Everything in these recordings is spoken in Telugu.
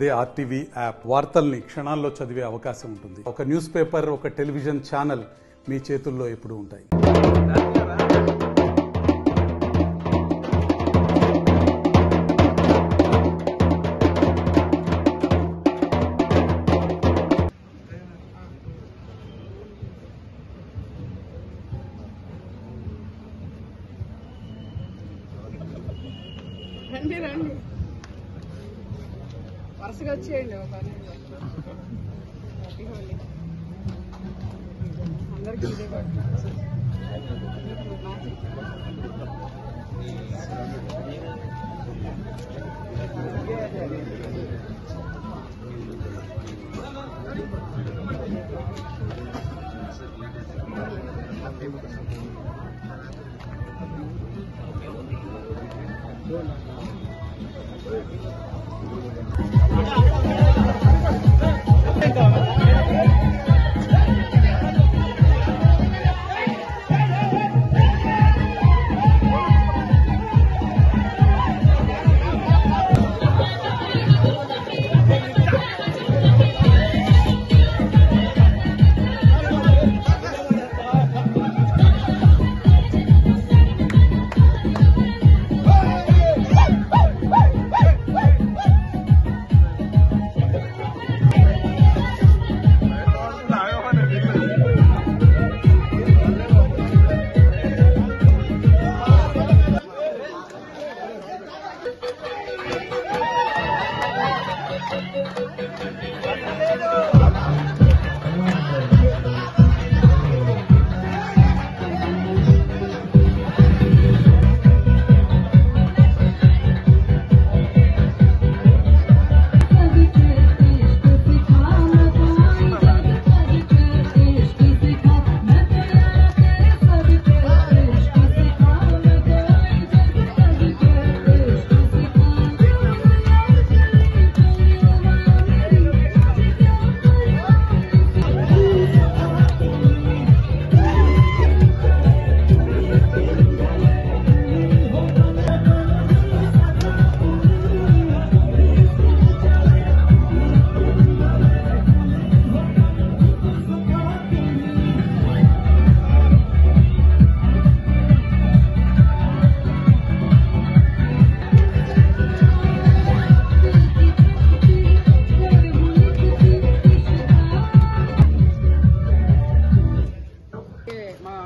అదే ఆర్టీవీ యాప్ వార్తల్ని క్షణాల్లో చదివే అవకాశం ఉంటుంది. ఒక న్యూస్ పేపర్, ఒక టెలివిజన్ ఛానల్ మీ చేతుల్లో ఎప్పుడూ ఉంటాయి. రండి రండి వరుసగా వచ్చేయండి. ఒక అందరికీ ఇదే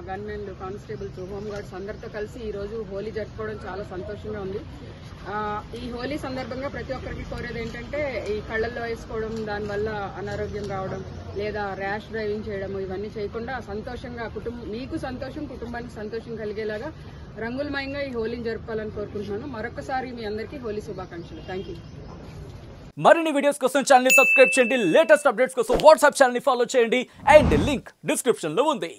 గన్మెన్ కానిస్టేబుల్స్, హోంగార్డ్స్ అందరితో కలిసి ఈరోజు హోలీ జరుపుకోవడం చాలా సంతోషంగా ఉంది. ఈ హోలీ సందర్భంగా ప్రతి ఒక్కరికి కోరేది ఏంటంటే ఈ కళ్ళల్లో వేసుకోవడం, దానివల్ల అనారోగ్యం రావడం లేదా ర్యాష్ డ్రైవింగ్ చేయడం ఇవన్నీ చేయకుండా సంతోషంగా మీకు సంతోషం, కుటుంబానికి సంతోషం కలిగేలాగా రంగులమయంగా ఈ హోలీని జరుపుకోవాలని కోరుకుంటున్నాను. మరొకసారి మీ అందరికీ హోలీ శుభాకాంక్షలు. Thank you. మరిన్ని వీడియోస్ కోసం ఛానల్ ని సబ్స్క్రైబ్ చేయండి. లేటెస్ట్ అప్డేట్స్ కోసం వాట్సాప్ ఛానల్ ని ఫాలో చేయండి. అండ్ లింక్ డిస్క్రిప్షన్ లో ఉంది.